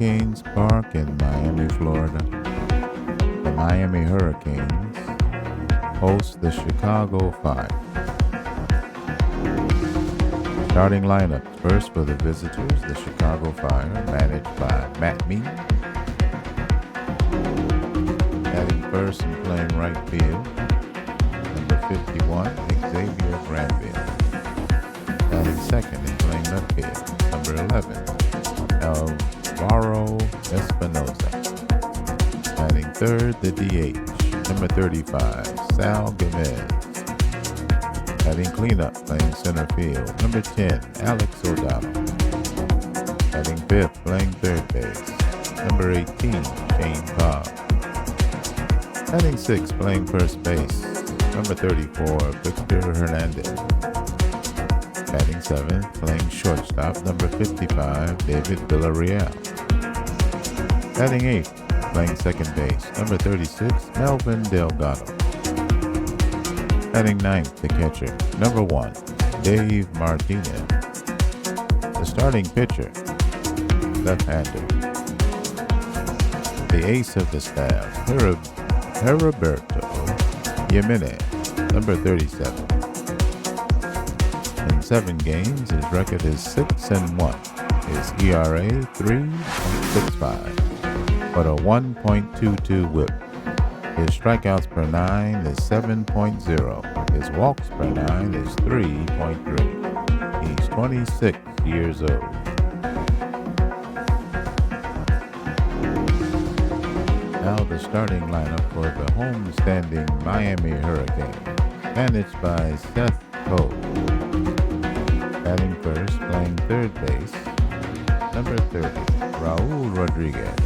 Hurricanes Park in Miami, Florida. The Miami Hurricanes host the Chicago Fire. Starting lineups first for the visitors, the Chicago Fire, managed by Matt Mead. Batting first and playing right field, number 51, Xavier Granville. Batting second and playing left field, number 11, Alvaro Espinosa. Batting third, the DH, number 35, Sal Gomez. Batting cleanup, playing center field, number 10, Alex O'Donnell. Batting fifth, playing third base, number 18, Shane Cobb. Batting sixth, playing first base, number 34, Victor Hernandez. Batting seventh, playing shortstop, number 55, David Villarreal. Batting eighth, playing second base, number 36, Melvin Delgado. Batting ninth, the catcher, number 1, Dave Martinez. The starting pitcher, left-hander. The ace of the staff, Heriberto Jimenez, number 37. In 7 games, his record is 6-1. His ERA 3.65, but a 1.22 whip. His strikeouts per 9 is 7.0. His walks per 9 is 3.3. He's 26 years old. Now the starting lineup for the home-standing Miami Hurricanes, managed by Seth Cole. Batting first, playing third base, number 30, Raul Rodriguez.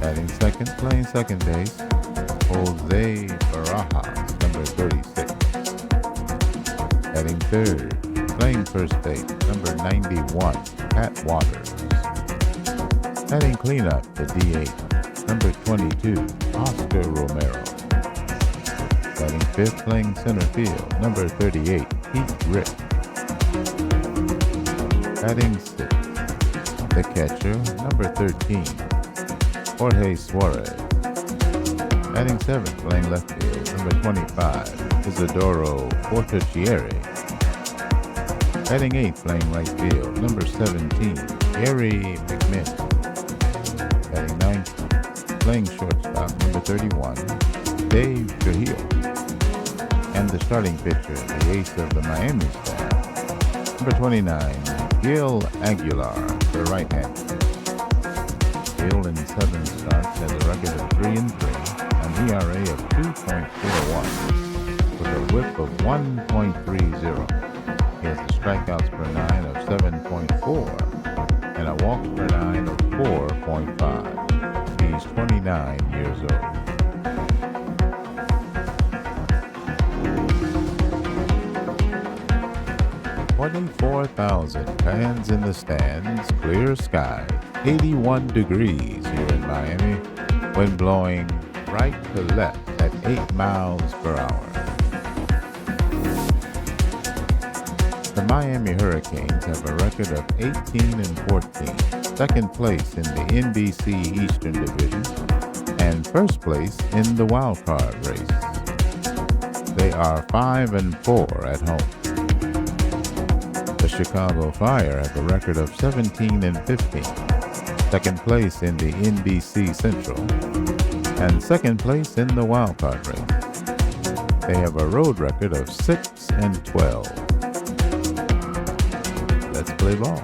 Batting second, playing second base, Jose Barajas, number 36. Batting third, playing first base, number 91, Pat Waters. Batting cleanup, the DH, number 22, Oscar Romero. Batting fifth, playing center field, number 38, Pete Rick. Batting sixth, the catcher, number 13, Jorge Suarez. Batting seventh, playing left field, number 25, Isidoro Fortichieri. Batting eighth, playing right field, number 17, Gary McMinn. Batting ninth, playing shortstop, number 31, Dave Trujillo. And the starting pitcher, the ace of the Miami staff, number 29, Gil Aguilar, the right-hander. Gil in 7 starts has a record of 3-3, an ERA of 2.41, with a whip of 1.30. He has a strikeouts per 9 of 7.4 and a walks per 9 of 4.5. He's 29 years old. 24,000 fans in the stands, clear skies, 81 degrees here in Miami, wind blowing right to left at 8 miles per hour. The Miami Hurricanes have a record of 18-14, second place in the NBC Eastern Division, and first place in the wild card race. They are 5-4 at home. The Chicago Fire have a record of 17-15, second place in the NBC Central, and second place in the wild card race. They have a road record of 6-12. Let's play ball.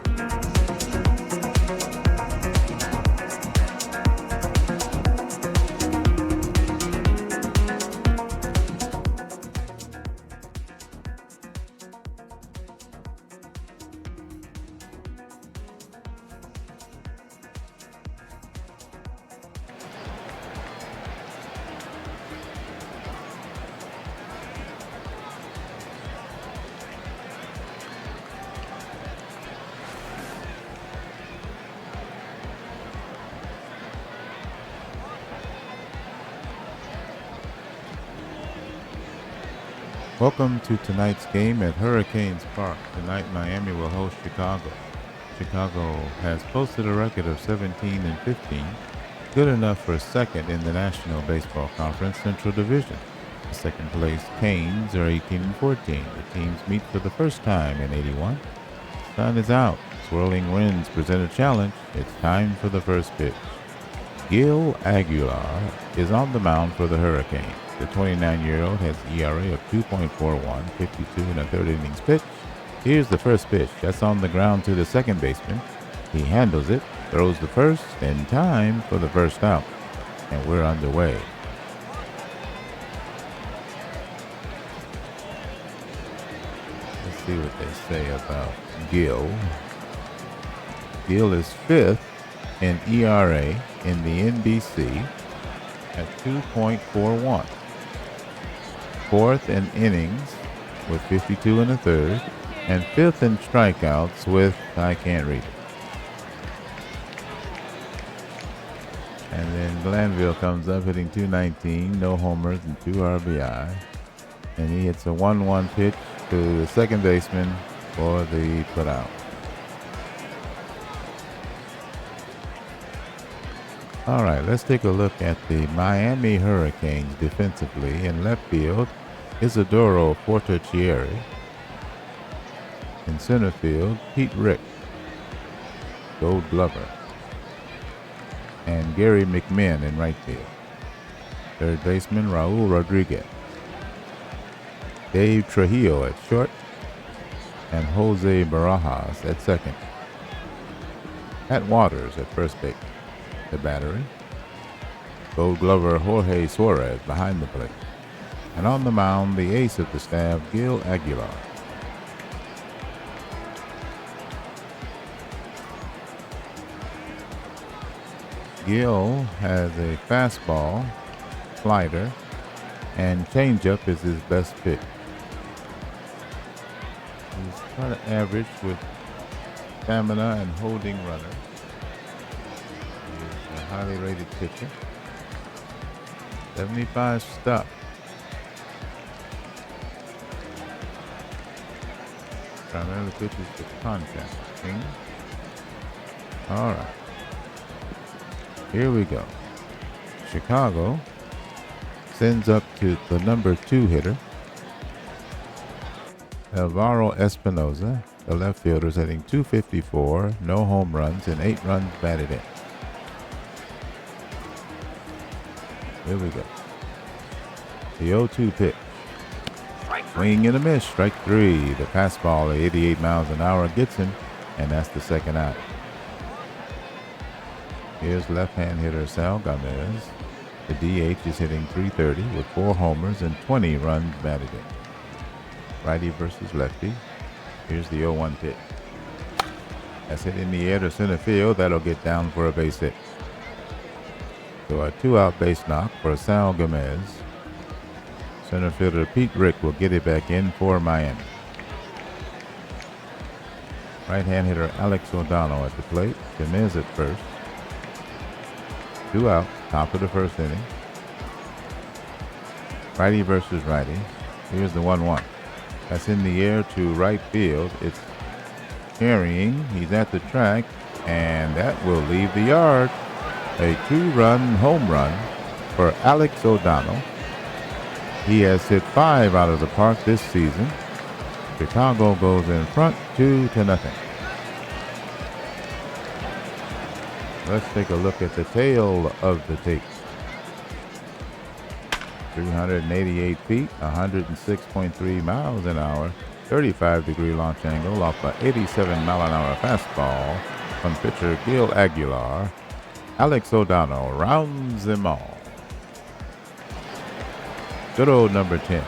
Welcome to tonight's game at Hurricanes Park. Tonight, Miami will host Chicago. Chicago has posted a record of 17-15, good enough for second in the National Baseball Conference Central Division. The second place Canes are 18-14. The teams meet for the first time in 81. Sun is out. Swirling winds present a challenge. It's time for the first pitch. Gil Aguilar is on the mound for the Hurricanes. The 29-year-old has an ERA of 2.41, 52 and a third innings pitched. Here's the first pitch. That's on the ground to the second baseman. He handles it, throws the first, in time for the first out. And we're underway. Let's see what they say about Gil. Gil is fifth in ERA in the NBC at 2.41. Fourth in innings with 52 and a third, and fifth in strikeouts with, I can't read it. And then Glanville comes up hitting 219, no homers and 2 RBI. And he hits a 1-1 pitch to the second baseman for the putout. All right, let's take a look at the Miami Hurricanes defensively. In left field, Isidoro Fortichieri. In center field, Pete Rick, Gold Glover, and Gary McMinn in right field. Third baseman, Raul Rodriguez. Dave Trujillo at short, and Jose Barajas at second. Pat Waters at first base. The battery, Gold Glover Jorge Suarez behind the plate. And on the mound, the ace of the staff, Gil Aguilar. Gil has a fastball, slider, and changeup is his best pitch. He's kind of average with stamina and holding runners. He's a highly rated pitcher. 75 stuff. Primarily pitches to contact. All right. Here we go. Chicago sends up to the number 2 hitter, Alvaro Espinoza. The left fielder is hitting 254, no home runs, and 8 runs batted in. Here we go. The 0-2 pitch. Swing and a miss, strike 3. The fastball at 88 miles an hour gets him, and that's the second out. Here's left-hand hitter Sal Gomez. The DH is hitting .330 with 4 homers and 20 runs batted in. Righty versus lefty. Here's the 0-1 pitch. That's hit in the air to center field. That'll get down for a base hit. So a 2-out base knock for Sal Gomez. Center fielder Pete Rick will get it back in for Miami. Right-hand hitter Alex O'Donnell at the plate. Gomez at first. 2 out, top of the first inning. Righty versus righty. Here's the 1-1. That's in the air to right field. It's carrying. He's at the track, and that will leave the yard. A 2-run home run for Alex O'Donnell. He has hit 5 out of the park this season. Chicago goes in front 2-0. Let's take a look at the tail of the tape. 388 feet, 106.3 miles an hour, 35-degree launch angle off an 87-mile-an-hour fastball from pitcher Gil Aguilar. Alex O'Donnell rounds them all. Good old number 10.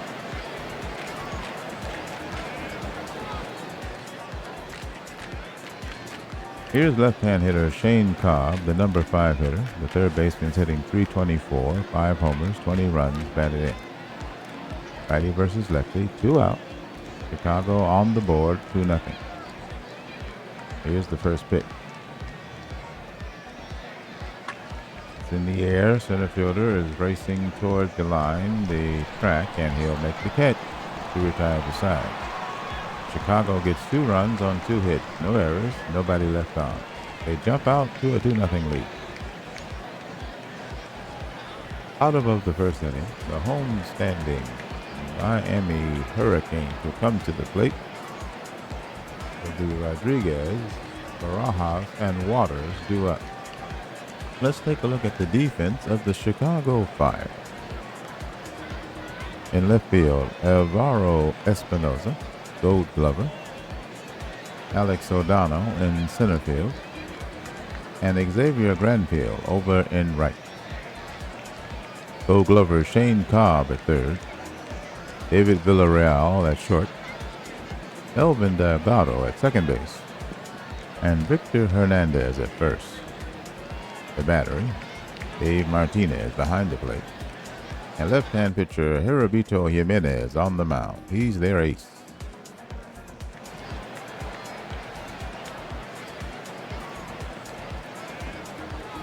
Here's left-hand hitter Shane Cobb, the number 5 hitter. The third baseman's hitting .324, 5 homers, 20 runs batted in. Righty versus lefty, 2 out. Chicago on the board, 2-0. Here's the first pitch. It's in the air. Center fielder is racing towards the line, the track, and he'll make the catch to retire the side. Chicago gets 2 runs on 2 hits, no errors, nobody left on. They jump out to a 2-0 lead. Out of the first inning, the home-standing Miami Hurricanes will come to the plate. It'll be Rodriguez, Barajas, and Waters due up. Let's take a look at the defense of the Chicago Fire. In left field, Alvaro Espinosa, Gold Glover. Alex O'Donnell in center field. And Xavier Granville over in right. Gold Glover Shane Cobb at third. David Villarreal at short. Elvin Delgado at second base. And Victor Hernandez at first. The battery, Dave Martinez behind the plate. And left-hand pitcher Heribito Jimenez on the mound. He's their ace.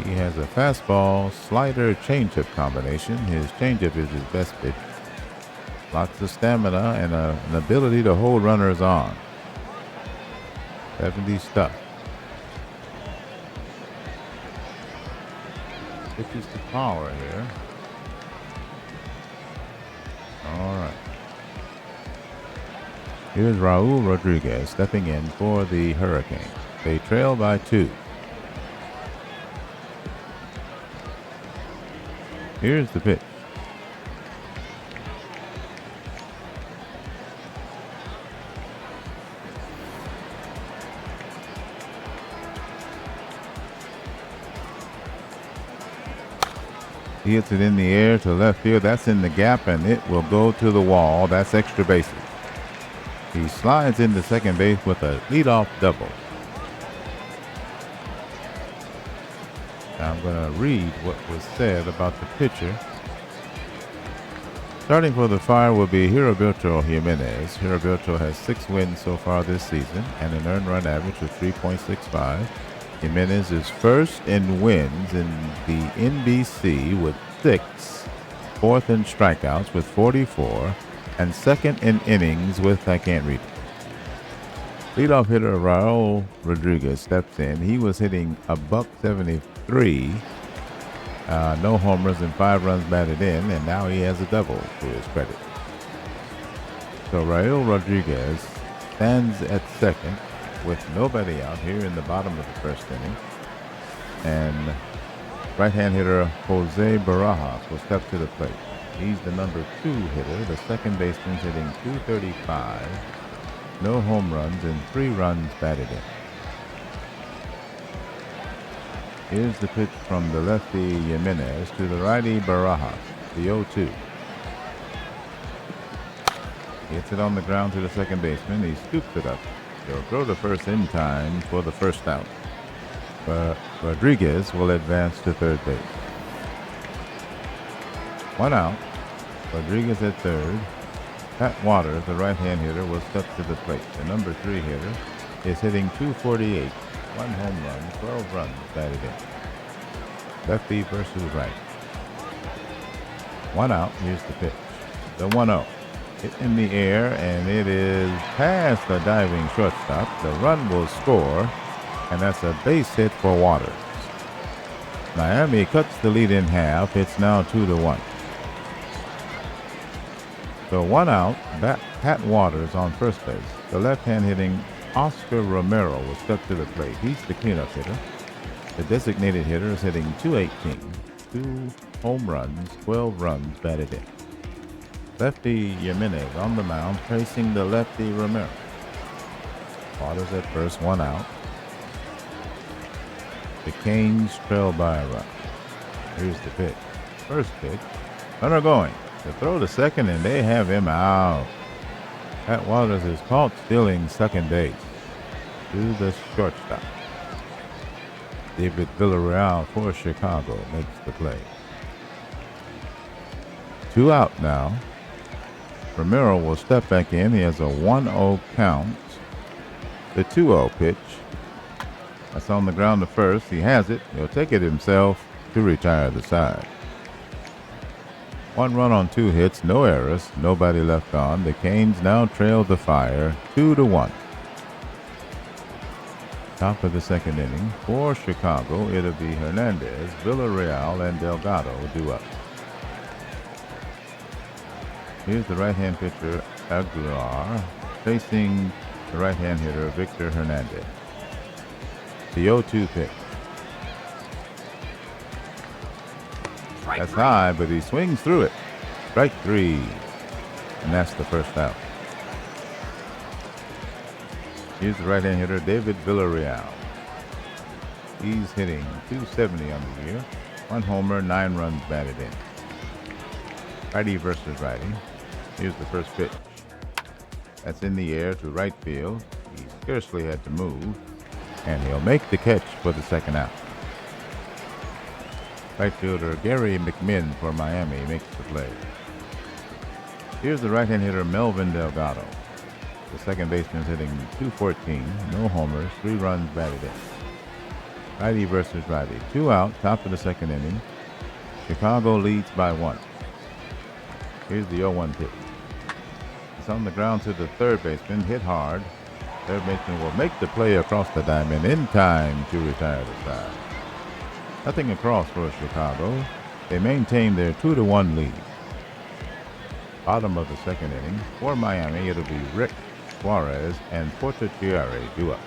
He has a fastball, slider, changeup combination. His changeup is his best pitch. Lots of stamina and an ability to hold runners on. 70 stuff. Pitches to power here. All right. Here's Raul Rodriguez stepping in for the Hurricanes. They trail by 2. Here's the pitch. He hits it in the air to left field. That's in the gap, and it will go to the wall. That's extra bases. He slides into second base with a leadoff double. Now I'm going to read what was said about the pitcher. Starting for the Fire will be Heribito Jimenez. Heribito has 6 wins so far this season and an earned run average of 3.65. Jimenez is first in wins in the NBC with 6, fourth in strikeouts with 44, and second in innings with, I can't read it. Leadoff hitter Raul Rodriguez steps in. He was hitting a .173, no homers and 5 runs batted in, and now he has a double to his credit. So Raul Rodriguez stands at second with nobody out here in the bottom of the first inning. And right-hand hitter Jose Barajas will step to the plate. He's the number 2 hitter. The second baseman's hitting .235, no home runs and 3 runs batted in. Here's the pitch from the lefty Jimenez to the righty Barajas, the 0-2. He hits it on the ground to the second baseman. He scoops it up. He'll throw to first in time for the first out. But Rodriguez will advance to third base. 1 out. Rodriguez at third. Pat Waters, the right-hand hitter, will step to the plate. The number 3 hitter is hitting .248. 1 home run, 12 runs batted in. Lefty versus right. 1 out. Here's the pitch. The 1-0. Hit in the air, and it is past the diving shortstop. The run will score, and that's a base hit for Waters. Miami cuts the lead in half. It's now 2-1. So 1 out. Pat Waters on first base. The left-hand hitting Oscar Romero will step to the plate. He's the cleanup hitter. The designated hitter is hitting .218. 2 home runs, 12 runs batted in. Lefty Jimenez on the mound facing the lefty Romero. Waters at first, 1 out. The Canes trail by a run. Here's the pitch. First pitch. Runner going. The throw to second, and they have him out. Pat Waters is caught stealing second base to the shortstop. David Villarreal for Chicago makes the play. 2 out now. Romero will step back in. He has a 1-0 count. The 2-0 pitch. That's on the ground to first. He has it. He'll take it himself to retire the side. 1 run on 2 hits, no errors, nobody left on. The Canes now trail the Fire 2-1. Top of the second inning. For Chicago, it'll be Hernandez, Villarreal, and Delgado due up. Here's the right-hand pitcher, Aguilar, facing the right-hand hitter, Victor Hernandez. The 0-2 pitch. That's high, but he swings through it. Strike 3. And that's the first out. Here's the right-hand hitter, David Villarreal. He's hitting .270 on the year. 1 homer, 9 runs batted in. Righty versus righty. Here's the first pitch. That's in the air to right field. He scarcely had to move. And he'll make the catch for the second out. Right fielder Gary McMinn for Miami makes the play. Here's the right-hand hitter Melvin Delgado. The second baseman is hitting .214, no homers, 3 runs batted in. Righty versus righty. 2 out, top of the second inning. Chicago leads by 1. Here's the 0-1 pitch. It's on the ground to the third baseman, hit hard. Third baseman will make the play across the diamond in time to retire the side. Nothing across for Chicago. They maintain their 2-1 lead. Bottom of the second inning. For Miami, it'll be Rick Suarez and Portachieri due up.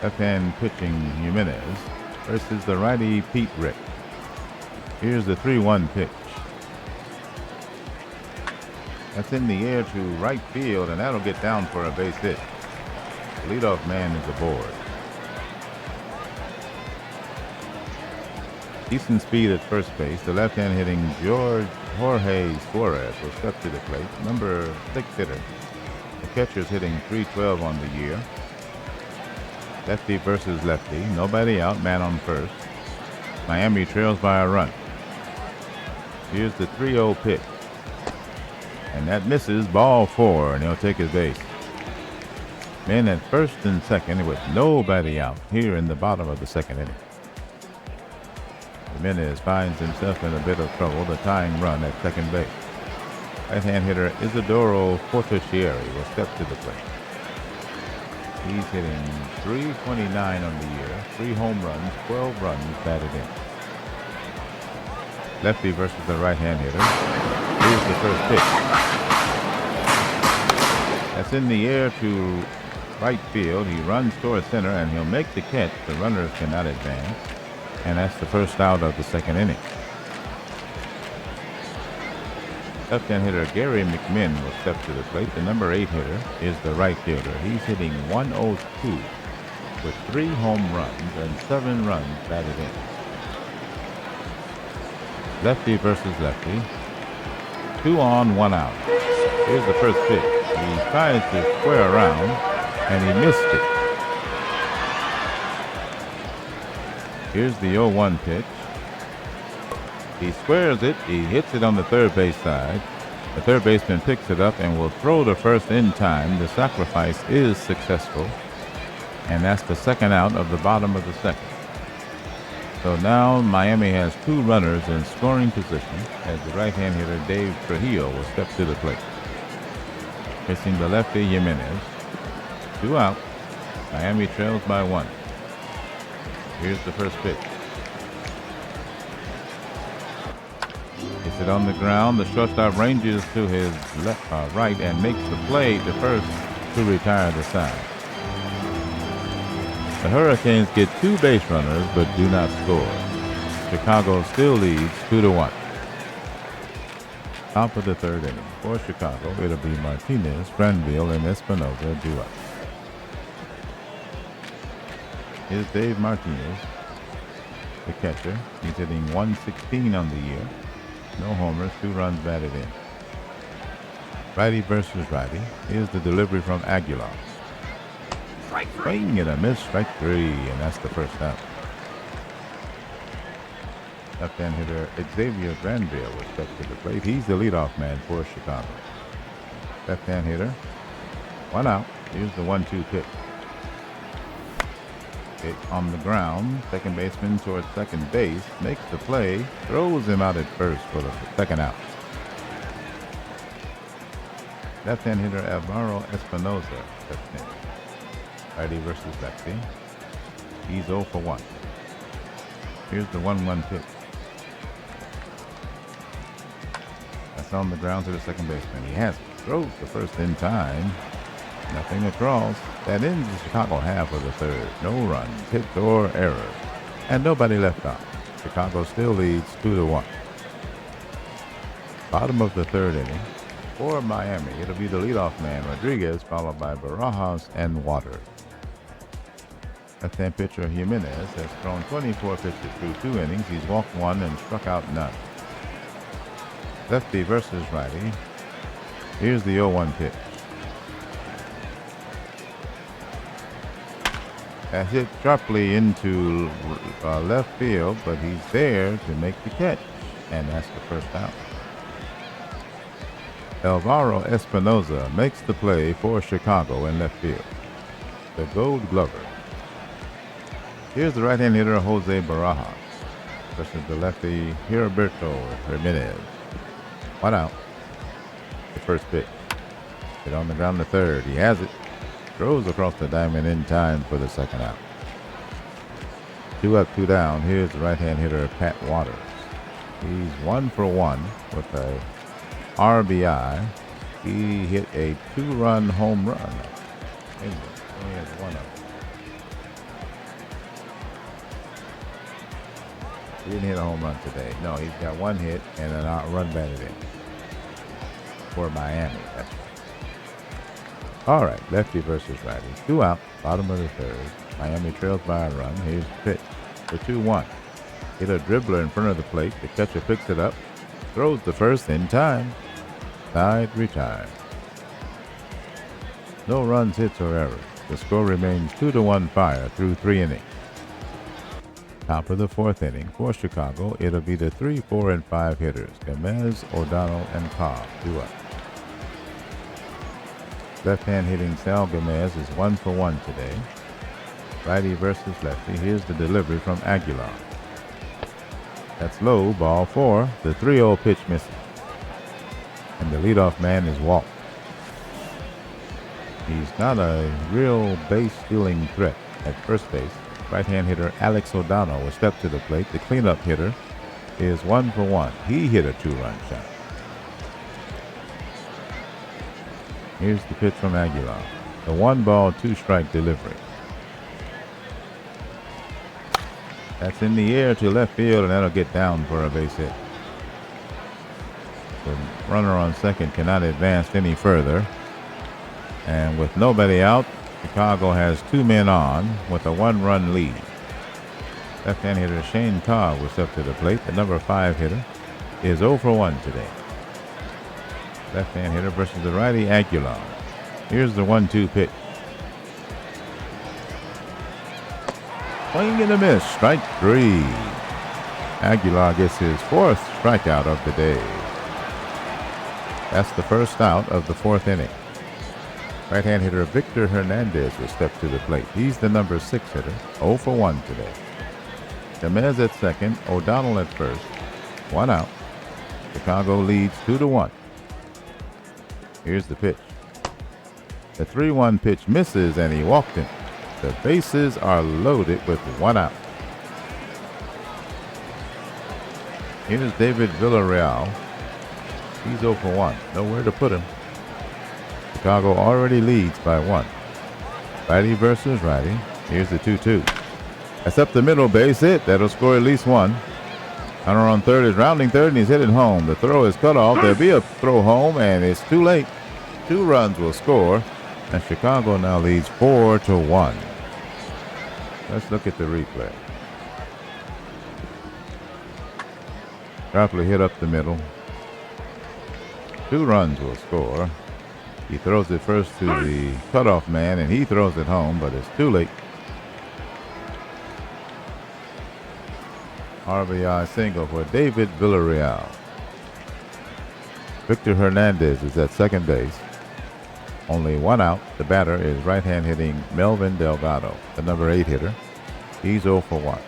Left-hand pitching Jimenez versus the righty Pete Rick. Here's the 3-1 pitch. That's in the air to right field, and that'll get down for a base hit. The leadoff man is aboard. Decent speed at first base. The left-hand hitting Jorge Suarez will step to the plate. Number 6 hitter. The catcher's hitting .312 on the year. Lefty versus lefty. Nobody out. Man on first. Miami trails by a run. Here's the 3-0 pitch. And that misses. Ball 4, and he'll take his base. Men at first and second with nobody out here in the bottom of the second inning. Jimenez finds himself in a bit of trouble. The tying run at second base. Right-hand hitter Isidoro Portachieri will step to the plate. He's hitting .329 on the year. 3 home runs, 12 runs batted in. Lefty versus the right-hand hitter. Here's the first pitch. That's in the air to right field. He runs towards center, and he'll make the catch. The runners cannot advance. And that's the first out of the second inning. Left-hand hitter Gary McMinn will step to the plate. The number 8 hitter is the right fielder. He's hitting .102 with 3 home runs and 7 runs batted in. Lefty versus lefty. 2 on, 1 out. Here's the first pitch. He tries to square around, and he missed it. Here's the 0-1 pitch. He squares it. He hits it on the third base side. The third baseman picks it up and will throw to first in time. The sacrifice is successful. And that's the second out of the bottom of the second. So now Miami has 2 runners in scoring position as the right-hand hitter Dave Trujillo will step to the plate. Facing the lefty Jimenez. 2 out. Miami trails by 1. Here's the first pitch. Hits it on the ground. The shortstop ranges to his right and makes the play to first to retire the side. The Hurricanes get 2 base runners but do not score. Chicago still leads 2-1. Top of the third inning. For Chicago, it'll be Martinez, Granville, and Espinosa due up. Here's Dave Martinez, the catcher. He's hitting .116 on the year. No homers, 2 runs batted in. Righty versus righty. Here's the delivery from Aguilar. Swing and a miss, strike 3, and that's the first out. Left-hand hitter Xavier Granville will step to the plate. He's the leadoff man for Chicago. Left-hand hitter, 1 out. Here's the 1-2 pitch. Hit on the ground. Second baseman towards second base. Makes the play. Throws him out at first for the second out. Left-hand hitter Alvaro Espinoza steps in. Righty versus lefty. He's 0 for 1. Here's the 1-1 pitch. That's on the ground to the second baseman. He has it. Throws the first in time. Nothing across. That ends the Chicago half of the third. No runs, hits, or errors. And nobody left out. Chicago still leads 2-1. Bottom of the third inning. For Miami, it'll be the leadoff man, Rodriguez, followed by Barajas and Waters. Left-hand pitcher Jimenez has thrown 24 pitches through 2 innings. He's walked 1 and struck out none. Lefty versus righty. Here's the 0-1 pitch. That hit sharply into left field, but he's there to make the catch, and that's the first out. Alvaro Espinoza makes the play for Chicago in left field. The Gold Glover. Here's the right-hand hitter Jose Barajas versus the lefty Heriberto Jimenez. 1 out. The first pitch. Hit on the ground to third. He has it. Throws across the diamond in time for the second out. 2 up, 2 down. Here's the right-hand hitter Pat Waters. He's 1 for 1 with a RBI. He hit a 2-run home run. He only has 1 of them. He didn't hit a home run today. No, he's got 1 hit and an out run batted in for Miami. That's right. All right, lefty versus righty. 2 out, bottom of the third. Miami trails by a run. Here's the pitch. The 2-1. Hit a dribbler in front of the plate. The catcher picks it up. Throws the first in time. Side retired. No runs, hits, or errors. The score remains 2-1 Fire through 3 innings. Top of the 4th inning for Chicago, it'll be the 3, 4, and 5 hitters. Gomez, O'Donnell, and Cobb. 2 up. Left-hand hitting Sal Gomez is 1 for 1 today. Righty versus lefty. Here's the delivery from Aguilar. That's low, ball 4. The 3-0 pitch misses. And the leadoff man is walked. He's not a real base-stealing threat at first base. Right-hand hitter Alex O'Donnell will step to the plate. The cleanup hitter is 1 for 1. He hit a 2-run shot. Here's the pitch from Aguilar. The 1-ball, 2-strike delivery. That's in the air to left field, and that'll get down for a base hit. The runner on second cannot advance any further. And with nobody out, Chicago has 2 men on with a 1-run lead. Left-hand hitter Shane Cobb will step to the plate. The number 5 hitter is 0 for 1 today. Left-hand hitter versus the righty Aguilar. Here's the 1-2 pitch. Swing and a miss. Strike 3. Aguilar gets his 4th strikeout of the day. That's the first out of the 4th inning. Right-hand hitter Victor Hernandez will step to the plate. He's the number 6 hitter. 0 for 1 today. Gomez at second. O'Donnell at first. 1 out. Chicago leads 2-1. Here's the pitch. The 3-1 pitch misses, and he walked him. The bases are loaded with 1 out. Here's David Villarreal. He's 0 for 1. Nowhere to put him. Chicago already leads by 1. Righty versus righty. Here's the 2-2. That's up the middle, base hit. That'll score at least 1. Hunter on third is rounding third, and he's headed home. The throw is cut off. There'll be a throw home, and it's too late. 2 runs will score, and Chicago now leads 4-1. Let's look at the replay. Sharply hit up the middle. 2 runs will score. He throws it first to the cutoff man, and he throws it home, but it's too late. RBI single for David Villarreal. Victor Hernandez is at second base. Only 1 out. The batter is right-hand hitting Melvin Delgado, the number 8 hitter. He's 0 for 1.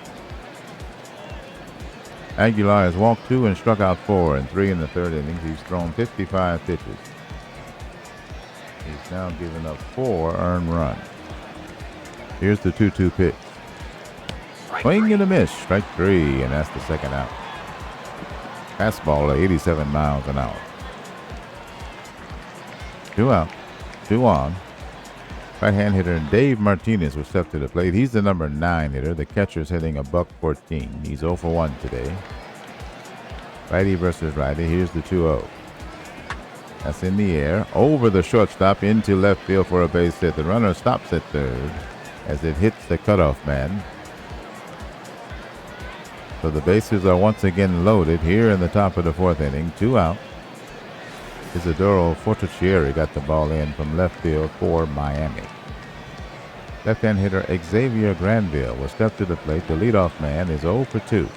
Aguilar has walked 2 and struck out 4 and 3 in the third innings. He's thrown 55 pitches. He's now given up 4 earned runs. Here's the 2-2 pitch. Swing and a miss. Strike 3, and that's the second out. Fastball at 87 miles an hour. 2 out, 2 on. Right-hand hitter Dave Martinez will step to the plate. He's the number 9 hitter. The catcher's hitting a $114. He's 0 for 1 today. Righty versus righty. Here's the 2-0. That's in the air. Over the shortstop into left field for a base hit. The runner stops at third as it hits the cutoff man. So the bases are once again loaded here in the top of the 4th inning. 2 out. Isidoro Fortuccieri got the ball in from left field for Miami. Left-hand hitter Xavier Granville will step to the plate. The leadoff man is 0 for 2.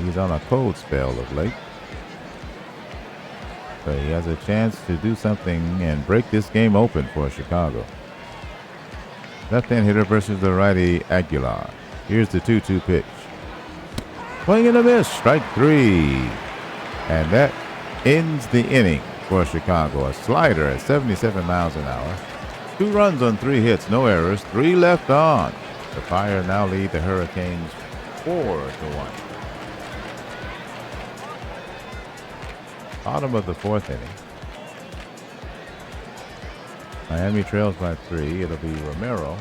He's on a cold spell of late. So he has a chance to do something and break this game open for Chicago. Left-hand hitter versus the righty Aguilar. Here's the 2-2 pitch. Swing and a miss. Strike 3. And that ends the inning for Chicago. A slider at 77 miles an hour. 2 runs on 3 hits, no errors, 3 left on. The Fire now lead the Hurricanes 4-1. Bottom of the 4th inning. Miami trails by 3. It'll be Romero,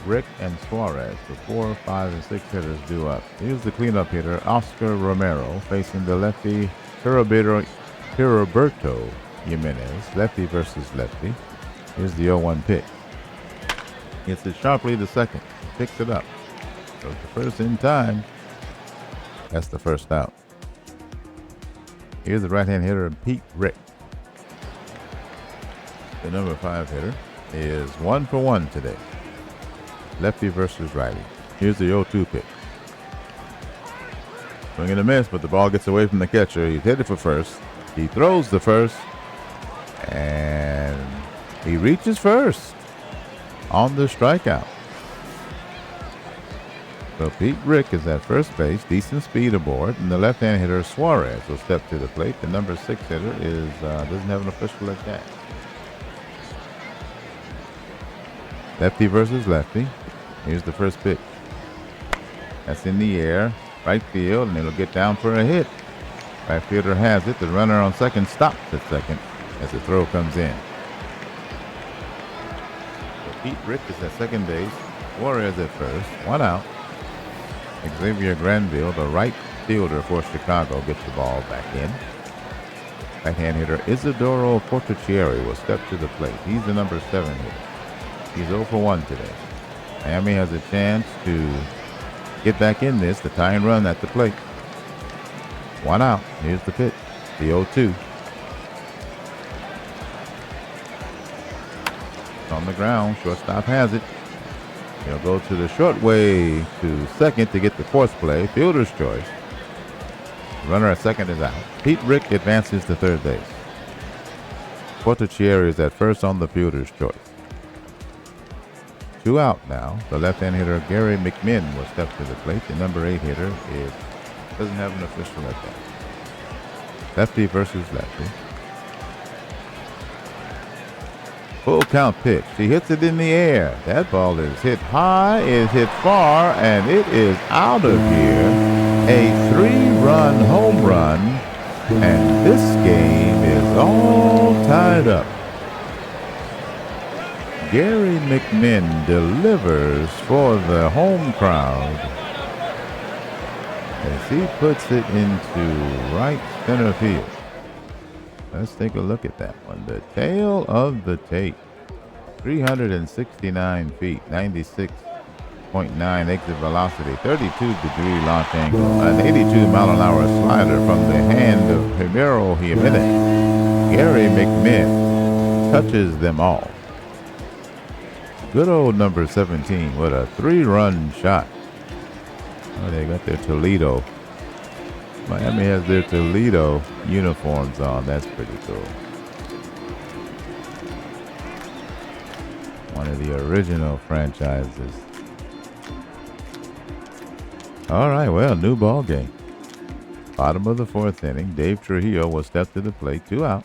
Rick, and Suarez. The 4, 5, and 6 hitters due up. Here's the cleanup hitter, Oscar Romero, facing the lefty Heriberto Jimenez. Lefty versus lefty. Here's the 0-1 pitch. Gets it sharply to second. Picks it up. Goes to first in time. That's the first out. Here's the right-hand hitter, Pete Rick. The number 5 hitter is 1 for 1 today. Lefty versus righty. Here's the 0-2 pitch. Swing and a miss, but the ball gets away from the catcher. He's headed for first. He throws the first, and he reaches first on the strikeout. So Pete Rick is at first base, decent speed aboard, and the left-hand hitter Suarez will step to the plate. The number 6 hitter is doesn't have an official at that. Lefty versus lefty. Here's the first pitch. That's in the air, right field, and it'll get down for a hit. Right fielder has it. The runner on second stops at second as the throw comes in. So Pete Rick is at second base. Suarez at first. 1 out. Xavier Granville, the right fielder for Chicago, gets the ball back in. Right-hand hitter Isidoro Fortuccieri will step to the plate. He's the number 7 hitter. He's 0 for 1 today. Miami has a chance to get back in this. The tying run at the plate. 1 out. Here's the pitch. The 0-2. On the ground. Shortstop has it. He'll go to the short way to second to get the 4th play. Fielder's choice. Runner at second is out. Pete Rick advances to third base. Fortuccieri is at first on the fielder's choice. 2 out now. The left-hand hitter Gary McMinn will step to the plate. The number 8 hitter doesn't have an official at that. Lefty versus lefty. Full count pitch. He hits it in the air. That ball is hit high, is hit far, and it is out of here. A 3-run home run, and this game is all tied up. Gary McMinn delivers for the home crowd as he puts it into right center field. Let's take a look at that one. The tail of the tape. 369 feet, 96.9 exit velocity, 32-degree launch angle, an 82-mile-an-hour slider from the hand of Heriberto Jimenez. Gary McMinn touches them all. Good old number 17 with a 3-run shot. Oh, they got their Toledo. Miami has their Toledo uniforms on. That's pretty cool. One of the original franchises. All right, well, new ball game. Bottom of the fourth inning, Dave Trujillo will step to the plate, 2 out.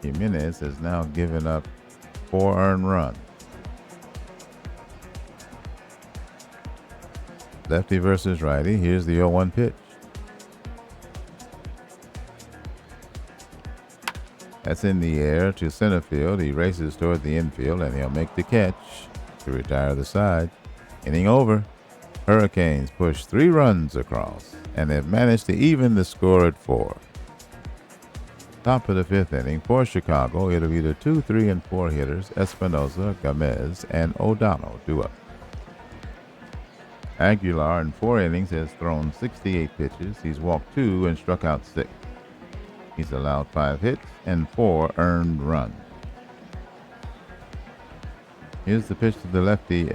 Jimenez has now given up 4 earned runs. Lefty versus righty. Here's the 0-1 pitch. That's in the air to center field. He races toward the infield, and he'll make the catch to retire the side. Inning over. Hurricanes push 3 runs across, and they've managed to even the score at 4. Top of the 5th inning for Chicago, it'll be the 2, 3, and 4 hitters, Espinosa, Gomez, and O'Donnell due up. Aguilar in 4 innings has thrown 68 pitches. He's walked 2 and struck out 6. He's allowed 5 hits and 4 earned runs. Here's the pitch to the lefty,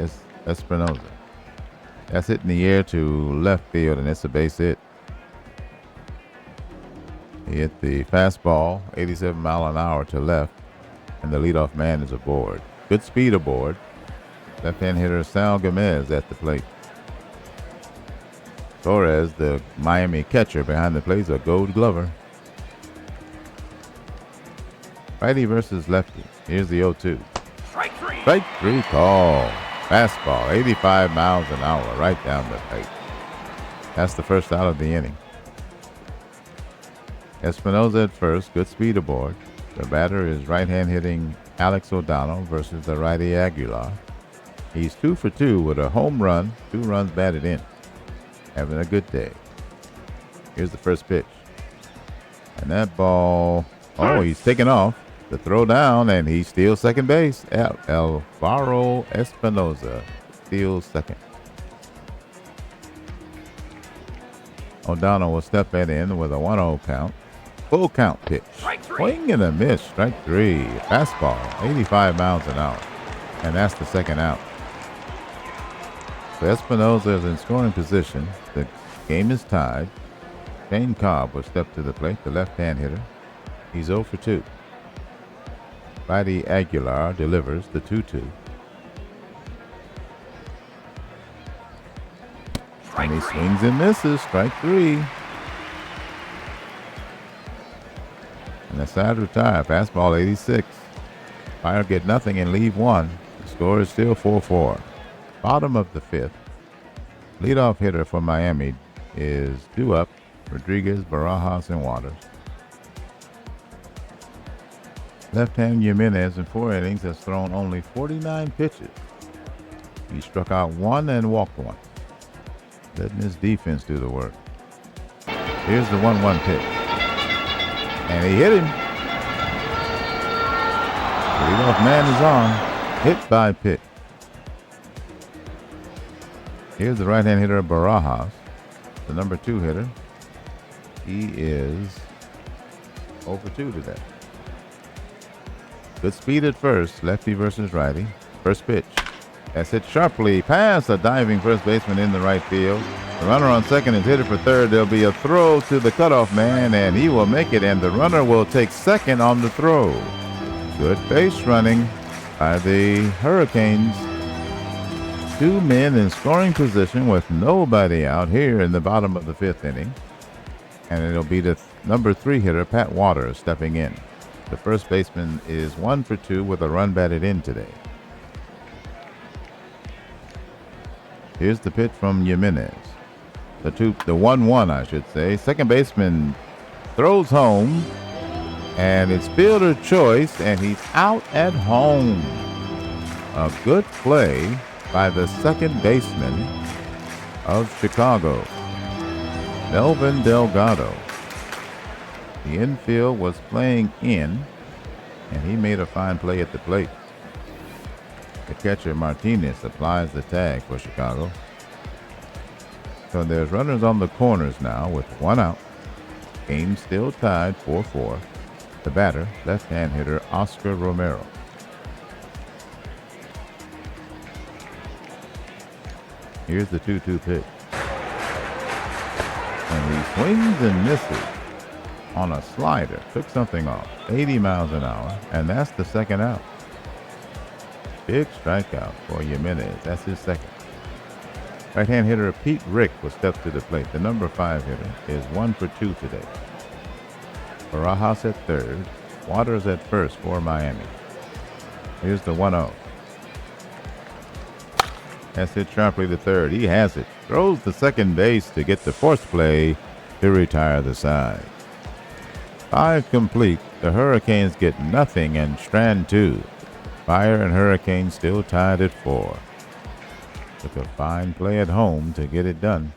Espinosa. That's hit in the air to left field, and it's a base hit. He hit the fastball, 87 mile an hour to left, and the leadoff man is aboard. Good speed aboard. Left-hand hitter Sal Gomez at the plate. Torres, the Miami catcher behind the plate, is a Gold Glover. Righty versus lefty. Here's the 0-2. Strike 3 call. Fastball, 85 miles an hour, right down the pipe. That's the first out of the inning. Espinosa at first, good speed aboard. The batter is right-hand hitting Alex O'Donnell versus the righty Aguilar. He's 2 for 2 with a home run, 2 runs batted in. Having a good day. Here's the first pitch. And that ball, he's taken off. The throw down, and he steals second base. Alvaro Espinosa steals second. O'Donnell will step that in with a 1-0 count. Full count pitch. Swing and a miss. Strike 3. Fastball, 85 miles an hour. And that's the second out. So Espinosa is in scoring position. The game is tied. Shane Cobb will step to the plate, the left-hand hitter. He's 0 for 2. Righty Aguilar delivers the 2-2. And he swings and misses. Strike 3. And the side retire. Fastball 86. Fire get nothing and leave 1. The score is still 4-4. Bottom of the 5th. Leadoff hitter for Miami is due up. Rodriguez, Barajas, and Waters. Left-hand Jimenez in 4 innings has thrown only 49 pitches. He struck out 1 and walked 1. Letting his defense do the work. Here's the 1-1 pitch. And he hit him. The leadoff man is on. Hit by pitch. Here's the right-hand hitter Barajas, the number 2 hitter. He is 0 for 2 today. Good speed at first, lefty versus righty. First pitch. That's hit sharply past a diving first baseman in the right field. The runner on second is headed for third. There'll be a throw to the cutoff man, and he will make it, and the runner will take second on the throw. Good base running by the Hurricanes. 2 men in scoring position with nobody out here in the bottom of the 5th inning. And it'll be the number 3 hitter, Pat Waters, stepping in. The first baseman is 1 for 2 with a run batted in today. Here's the pitch from Jimenez. The 1-1, I should say. Second baseman throws home, and it's fielder choice, and he's out at home. A good play by the second baseman of Chicago, Melvin Delgado. The infield was playing in, and he made a fine play at the plate. The catcher, Martinez, applies the tag for Chicago. So there's runners on the corners now with 1 out. Game still tied 4-4. The batter, left-hand hitter Oscar Romero. Here's the 2-2 pitch. And he swings and misses on a slider. Took something off. 80 miles an hour. And that's the second out. Big strikeout for Jimenez. That's his second. Right-hand hitter Pete Rick will step to the plate. The number 5 hitter is 1 for 2 today. Barajas at third. Waters at first for Miami. Here's the 1-0. That's hit sharply to third. He has it. Throws to second base to get the force play to retire the side. 5 complete. The Hurricanes get nothing and strand 2. Fire and Hurricanes still tied at 4. Took a fine play at home to get it done.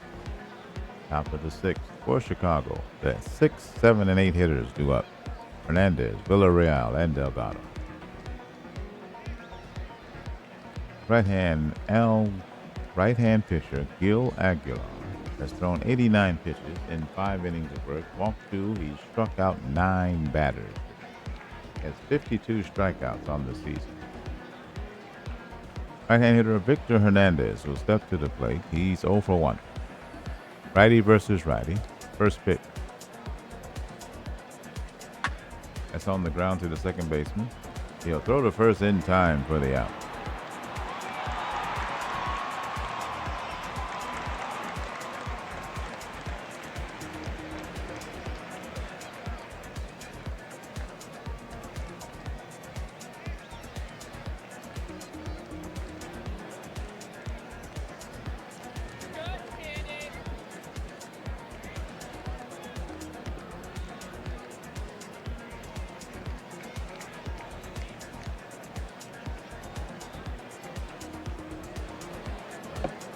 Top of the 6th for Chicago. The 6, 7, and 8 hitters due up. Hernandez, Villarreal, and Delgado. Right-hand pitcher Gil Aguilar has thrown 89 pitches in 5 innings of work. Walked 2. He struck out 9 batters. Has 52 strikeouts on the season. Right-hand hitter Victor Hernandez will step to the plate. He's 0 for 1. Righty versus righty. First pitch. That's on the ground to the second baseman. He'll throw to first in time for the out.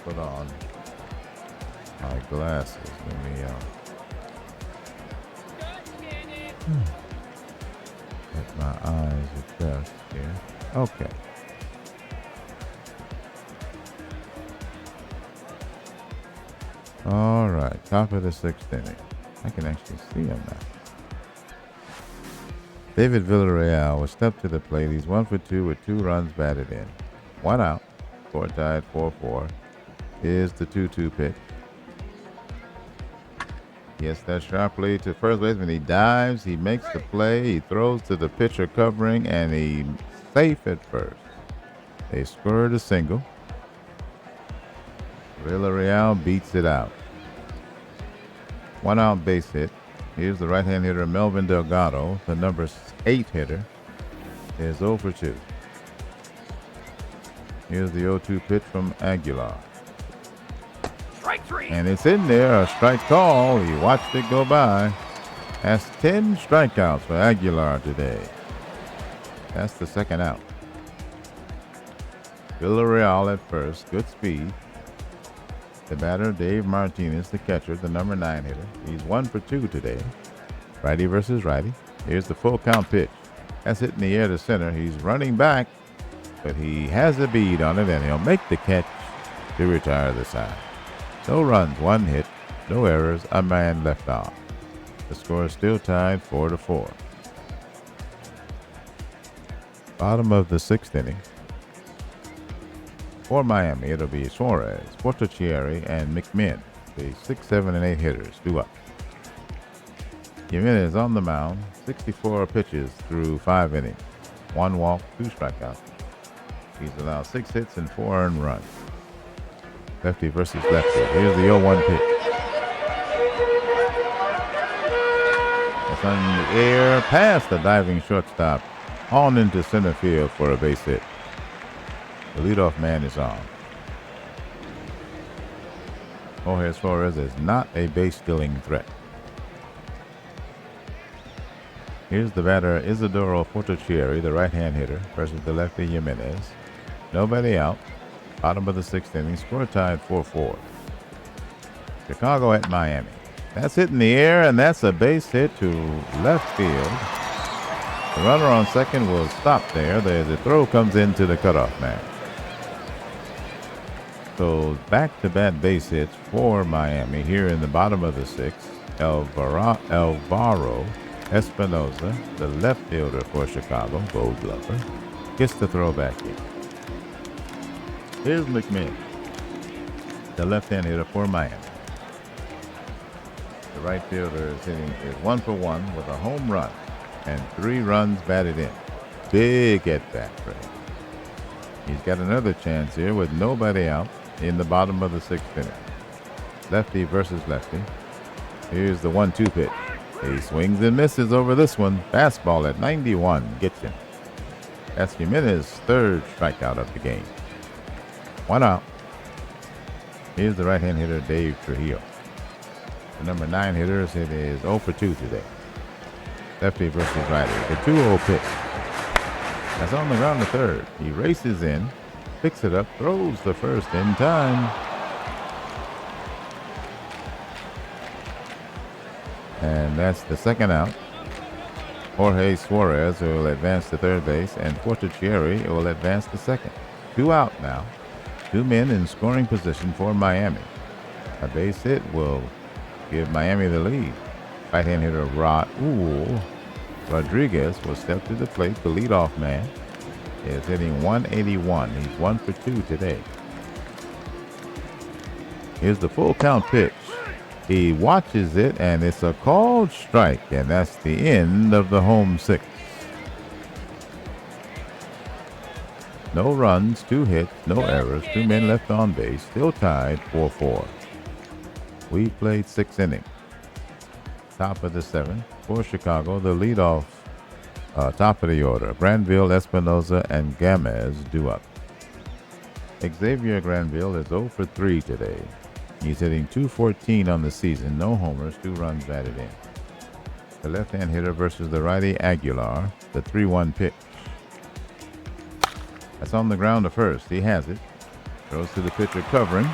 Put on my glasses. Let me let my eyes adjust here. Okay. All right. Top of the 6th inning. I can actually see him now. David Villarreal will step to the plate. He's 1 for 2 with 2 runs batted in. 1 out. Score tied 4-4. Is the 2-2 pitch. Yes, that sharply to first baseman. He dives. He makes the play. He throws to the pitcher covering, and he's safe at first. They scored a single. Villarreal beats it out. 1 out base hit. Here's the right-hand hitter Melvin Delgado. The number 8 hitter is 0 for 2. Here's the 0-2 pitch from Aguilar. And it's in there, a strike call. He watched it go by. Has 10 strikeouts for Aguilar today. That's the second out. Villarreal at first, good speed. The batter, Dave Martinez, the catcher, the number 9 hitter. He's 1 for 2 today. Righty versus righty. Here's the full count pitch. That's hit in the air to center. He's running back, but he has a bead on it, and he'll make the catch to retire the side. No runs, 1 hit, no errors, a man left off. The score is still tied 4-4. Bottom of the 6th inning. For Miami, it'll be Suarez, Portachieri, and McMinn, the 6, 7, and 8 hitters due up. Jimenez on the mound, 64 pitches through 5 innings. 1 walk, 2 strikeouts. He's allowed 6 hits and 4 earned runs. Lefty versus lefty. Here's the 0-1 pitch. It's on the air, past the diving shortstop, on into center field for a base hit. The leadoff man is on. Jorge Suarez is not a base-stealing threat. Here's the batter, Isidoro Portachieri, the right-hand hitter, versus the lefty Jimenez. Nobody out. Bottom of the 6th inning, score tied 4-4. Chicago at Miami. That's hit in the air, and that's a base hit to left field. The runner on second will stop there. The throw comes into the cutoff man. So back-to-back base hits for Miami here in the bottom of the 6th. Alvaro Espinosa, the left fielder for Chicago, Gold Glover, gets the throw back in. Here's McMinn, the left-hand hitter for Miami. The right fielder is 1 for 1 with a home run and 3 runs batted in. Big at bat for him. He's got another chance here with nobody out. in the bottom of the 6th inning. Lefty versus lefty. Here's the 1-2 pitch. He swings and misses over this one. Fastball at 91 gets him. That's Jimenez's 3rd strikeout of the game. 1 out. Here's the right-hand hitter, Dave Trujillo. The number 9 hitter is 0 for 2 today. Lefty versus righty. The 2-0 pitch. That's on the ground to 3rd. He races in, picks it up, throws the first in time. And that's the 2nd out. Jorge Suarez will advance to 3rd base, and Fortichieri will advance to 2nd. 2 out now. 2 men in scoring position for Miami. A base hit will give Miami the lead. Right-hand hitter Raul Rodriguez will step to the plate. The leadoff man is hitting 181. He's 1 for 2 today. Here's the full count pitch. He watches it, and it's a called strike, and that's the end of the home 6th. No runs, 2 hits, no errors, 2 men left on base, still tied 4-4. We played 6 innings. Top of the 7th for Chicago, the leadoff top of the order. Granville, Espinosa, and Gamez due up. Xavier Granville is 0 for 3 today. He's hitting .214 on the season, no homers, 2 runs batted in. The left-hand hitter versus the righty Aguilar, the 3-1 pitch. That's on the ground to 1st. He has it. Throws to the pitcher covering,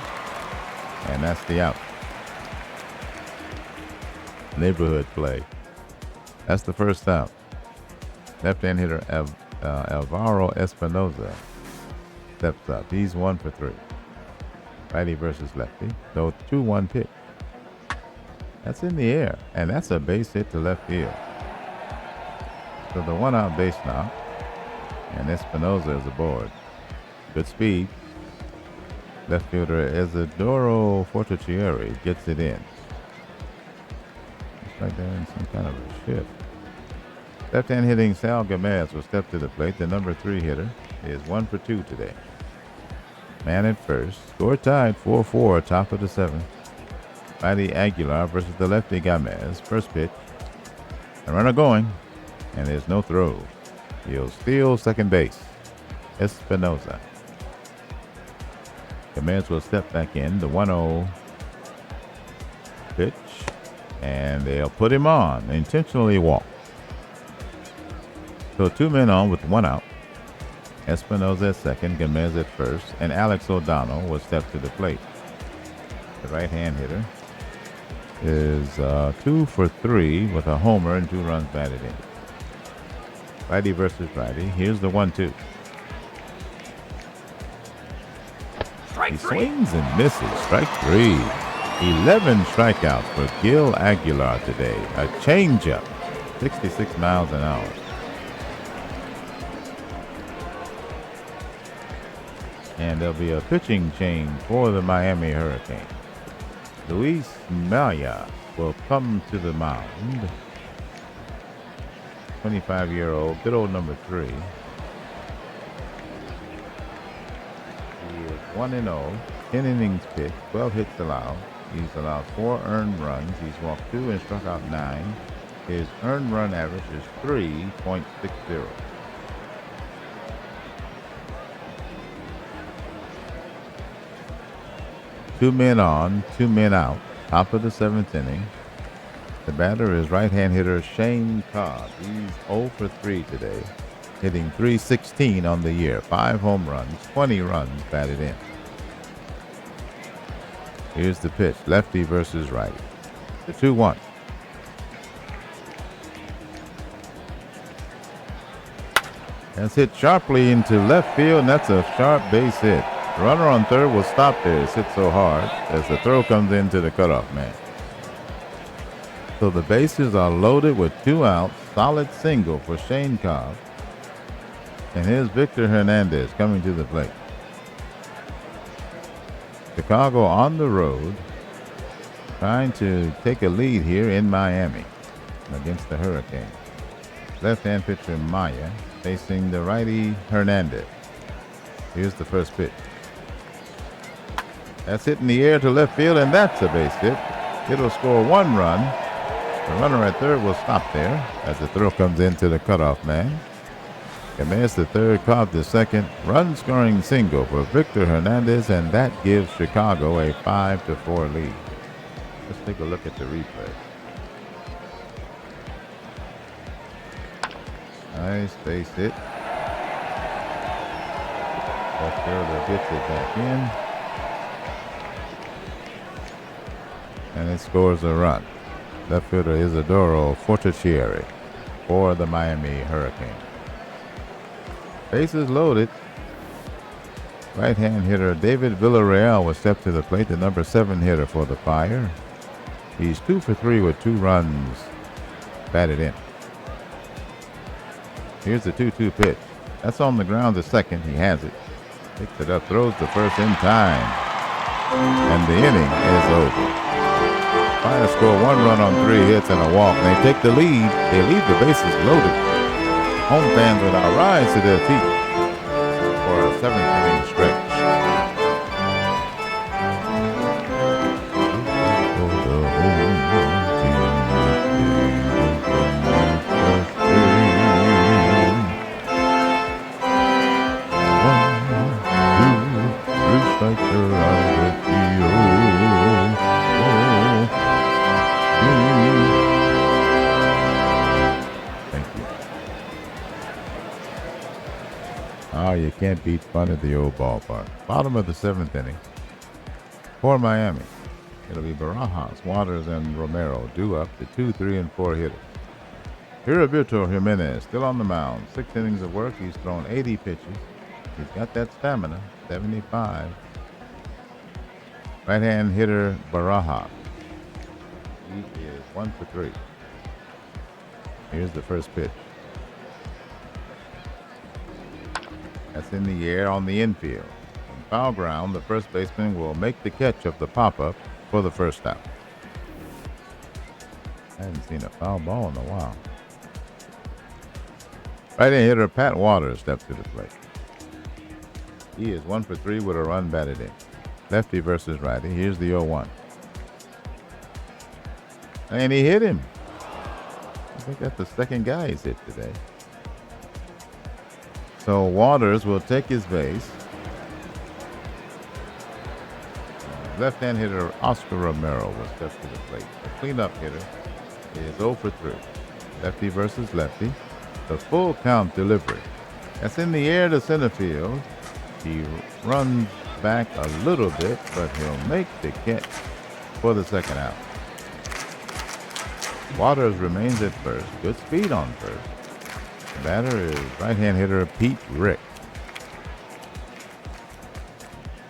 and that's the out. Neighborhood play. That's the 1st out. Left-hand hitter Alvaro Espinosa steps up. He's 1 for 3. Righty versus lefty. So 2-1 pitch. That's in the air, and that's a base hit to left field. So the 1-out base knock, and Espinosa is aboard. Good speed. Left fielder Isidoro Fortichieri gets it in. Looks like they're in some kind of a shift. Left-hand hitting Sal Gamez will step to the plate. The number 3 hitter is 1 for 2 today. Man at first. Score tied 4-4, top of the 7th. Righty Aguilar versus the lefty Gamez. First pitch. A runner going, and there's no throw. He'll steal 2nd base. Espinosa. Gamez will step back in. The 1-0 pitch, and they'll put him on. Intentionally walk. So 2 men on with 1 out. Espinosa at 2nd, Gamez at 1st, and Alex O'Donnell will step to the plate. The right-hand hitter is 2 for 3 with a homer and 2 runs batted in. Righty versus righty. Here's the 1-2. He swings and misses. Strike 3. 11 strikeouts for Gil Aguilar today. A changeup, 66 miles an hour. And there'll be a pitching change for the Miami Hurricanes. Luis Maya will come to the mound. 25-year-old, good old number 3. He is 1-0, 10 innings pitched, 12 hits allowed. He's allowed 4 earned runs. He's walked 2 and struck out 9. His earned run average is 3.60. 2 men on, 2 men out. Top of the 7th inning. The batter is right-hand hitter Shane Cobb. He's 0 for 3 today, hitting .316 on the year. 5 home runs, 20 runs batted in. Here's the pitch, lefty versus righty. The 2-1. That's hit sharply into left field, and that's a sharp base hit. The runner on 3rd will stop there. It's hit so hard as the throw comes into the cutoff man. So the bases are loaded with 2 outs. Solid single for Shane Cobb. And here's Victor Hernandez coming to the plate. Chicago on the road, trying to take a lead here in Miami against the Hurricanes. Left-hand pitcher Maya facing the righty Hernandez. Here's the first pitch. That's hit in the air to left field, and that's a base hit. It'll score 1 run. The runner at third will stop there as the throw comes into the cutoff man. Jimenez, the third, caught the second. Run-scoring single for Victor Hernandez, and that gives Chicago a 5-4 lead. Let's take a look at the replay. Nice base hit. Left fielder gets it back in. And it scores a run. Left fielder Isidoro Fortichieri for the Miami Hurricanes. Bases loaded. Right-hand hitter David Villarreal will step to the plate, the number 7 hitter for the Fire. He's 2 for 3 with 2 runs batted in. Here's the 2-2 pitch. That's on the ground to second. He has it. Picks it up, throws the first in time. And the inning is over. Fire score 1 run on 3 hits and a walk. And they take the lead. They leave the bases loaded. Home fans will now rise to their feet for a 7th inning stretch. You can't beat fun at the old ballpark. Bottom of the 7th inning. For Miami, it'll be Barajas, Waters, and Romero due up the 2, 3, and 4 hitters. Heriberto Jimenez still on the mound. 6 innings of work. He's thrown 80 pitches. He's got that stamina, 75. Right-hand hitter Barajas. He is 1 for 3. Here's the first pitch. That's in the air on the infield. On foul ground, the first baseman will make the catch of the pop-up for the first out. I haven't seen a foul ball in a while. Right-hand hitter Pat Waters steps to the plate. He is 1 for 3 with a run batted in. Lefty versus righty. Here's the 0-1. And he hit him. I think that's the second guy he's hit today. So Waters will take his base. Left-hand hitter Oscar Romero will step to the plate. The cleanup hitter is 0 for 3. Lefty versus lefty. The full count delivery. That's in the air to center field. He runs back a little bit, but he'll make the catch for the second out. Waters remains at first. Good speed on first. The batter is right-hand hitter Pete Rick.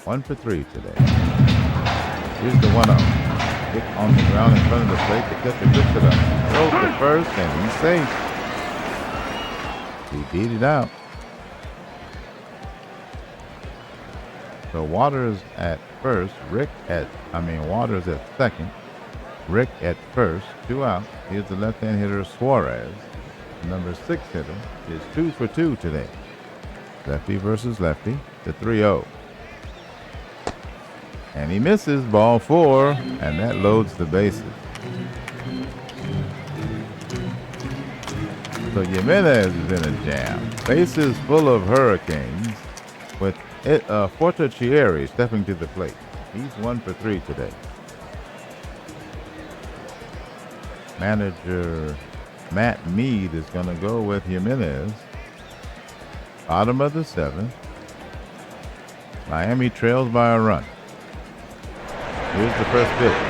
1 for 3 today. Here's the 1-0. Hit on the ground in front of the plate. The catcher picks it up. Throws to first, and he's safe. He beat it out. So Waters at first, Waters at second, Rick at first, 2 out. Here's the left-hand hitter Suarez. The number 6 hitter is 2 for 2 today. Lefty versus lefty, the 3-0. And he misses, ball 4, and that loads the bases. So Jimenez is in a jam. Bases full of Hurricanes with Fortichieri stepping to the plate. He's 1 for 3 today. Manager Matt Mead is going to go with Jimenez. Bottom of the 7th. Miami trails by a run. Here's the first pitch.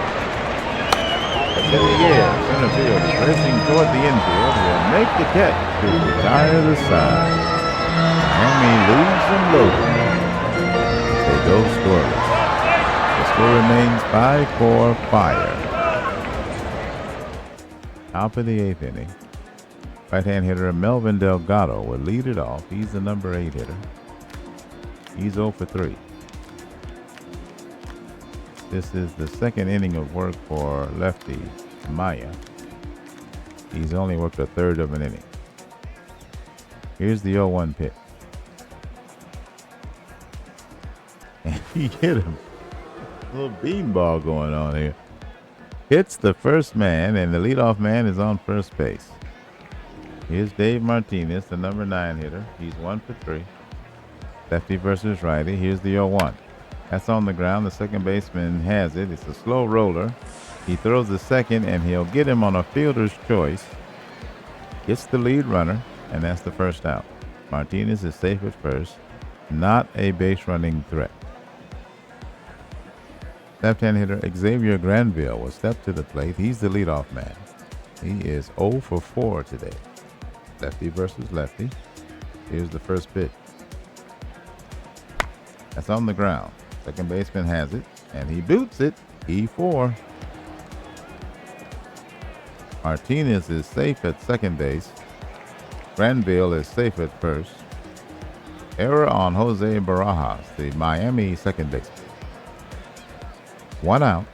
It's in the air. Center field is racing toward the infield. Will make the catch to retire the side. Miami lose and loaded. They go scoreless. The score remains 5-4 Fire. Top of the 8th inning. Right-hand hitter Melvin Delgado will lead it off. He's the number 8 hitter. He's 0 for 3. This is the second inning of work for lefty Maya. He's only worked a third of an inning. Here's the 0-1 pitch. And he hit him. A little beanball going on here. Hits the first man, and the leadoff man is on first base. Here's Dave Martinez, the number 9 hitter. He's 1 for 3. Lefty versus righty. Here's the 0-1. That's on the ground. The second baseman has it. It's a slow roller. He throws the second, and he'll get him on a fielder's choice. Gets the lead runner, and that's the first out. Martinez is safe at first. Not a base running threat. Left-hand hitter Xavier Granville will step to the plate. He's the leadoff man. He is 0 for 4 today. Lefty versus lefty. Here's the first pitch. That's on the ground. Second baseman has it, and he boots it. E4. Martinez is safe at second base. Granville is safe at first. Error on Jose Barajas, the Miami second baseman. 1 out.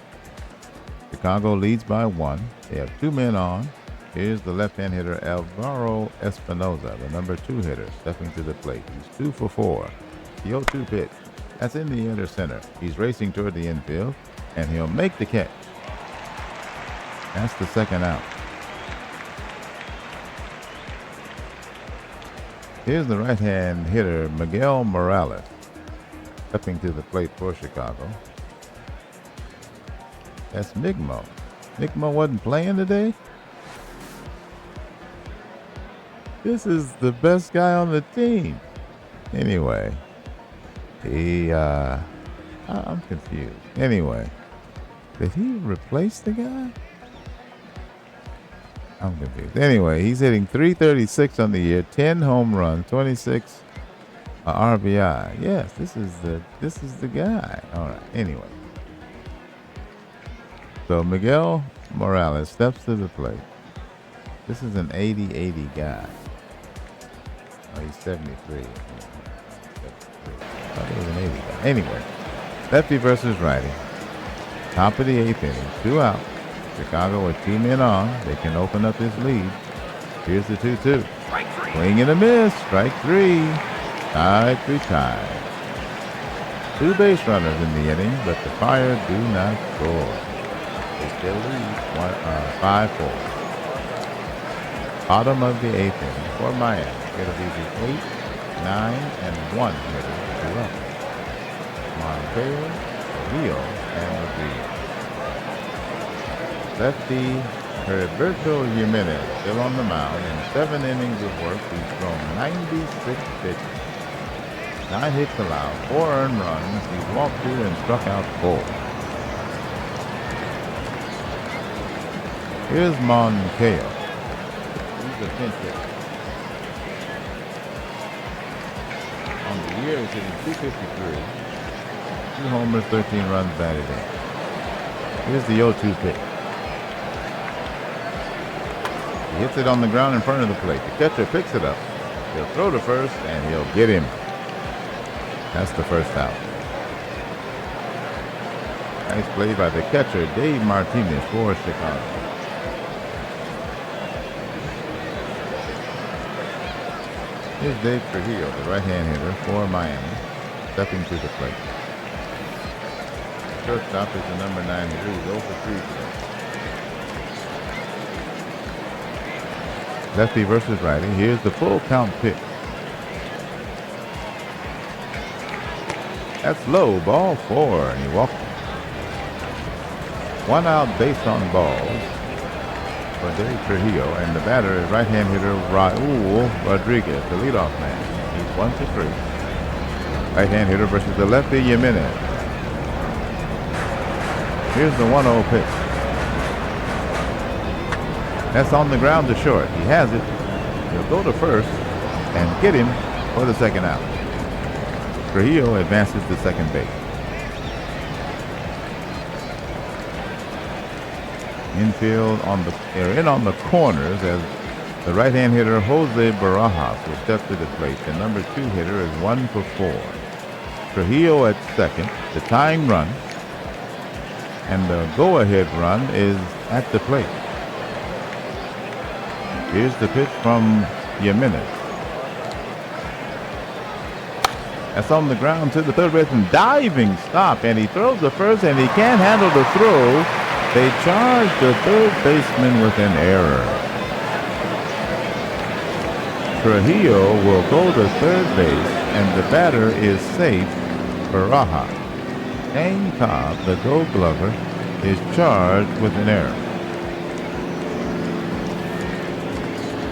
Chicago leads by 1. They have 2 men on. Here's the left-hand hitter Alvaro Espinoza, the number 2 hitter, stepping to the plate. He's 2 for 4. The 0-2 pitch. That's in the inner center. He's racing toward the infield, and he'll make the catch. That's the second out. Here's the right-hand hitter Miguel Morales, stepping to the plate for Chicago. That's Migmo. Migmo wasn't playing today? This is the best guy on the team. Anyway, I'm confused. Anyway, did he replace the guy? I'm confused. Anyway, he's hitting .336 on the year, 10 home runs, 26 RBI. Yes, this is the guy. All right. Anyway. So Miguel Morales steps to the plate. This is an 80-80 guy. Oh, he's 73. I thought he was an 80 guy. Anyway, lefty versus righty. Top of the 8th inning. 2 out. Chicago with 2 men on. They can open up this lead. Here's the 2-2. Swing and a miss. Strike 3. Tied 3 ties. 2 base runners in the inning, but the Fire do not score. They still lead 5-4. Bottom of the 8th inning for Miami. It'll be the 8, 9, and 1 hitters to up. Monteo, Rio, and Rodriguez. Lefty Heriberto Jimenez still on the mound. In 7 innings of work, he's thrown 96 pitches. 9 hits allowed, 4 earned runs. He's walked 2 and struck out 4. Here's Moncayo. He's a pinch hitter. On the year, he's hitting .253. 2 homers, 13 runs batted in. Here's the 0-2 pitch. He hits it on the ground in front of the plate. The catcher picks it up. He'll throw to first, and he'll get him. That's the first out. Nice play by the catcher, Dave Martinez, for Chicago. Here's Dave Trujillo, the right-hand hitter for Miami, stepping to the plate. Shortstop is the number 9 hitter. He's 0 for 3 today. Lefty versus righty. Here's the full count pitch. That's low, ball 4, and he walked him. 1 out base on balls for Dave Trujillo, and the batter is right-hand hitter Raul Rodriguez, the leadoff man. He's 1 for 3. Right-hand hitter versus the lefty Jimenez. Here's the 1-0 pitch. That's on the ground to short. He has it. He'll go to first and get him for the second out. Trujillo advances to second base. Infield on the corners as the right-hand hitter Jose Barajas will step to the plate. The number 2 hitter is 1 for 4. Trujillo at second. The tying run and the go-ahead run is at the plate. Here's the pitch from Jimenez. That's on the ground to the third baseman. Diving stop, and he throws the first, and he can't handle the throw. They charge the third baseman with an error. Trujillo will go to third base, and the batter is safe for Raha. Shane Cobb, the Gold Glover, is charged with an error.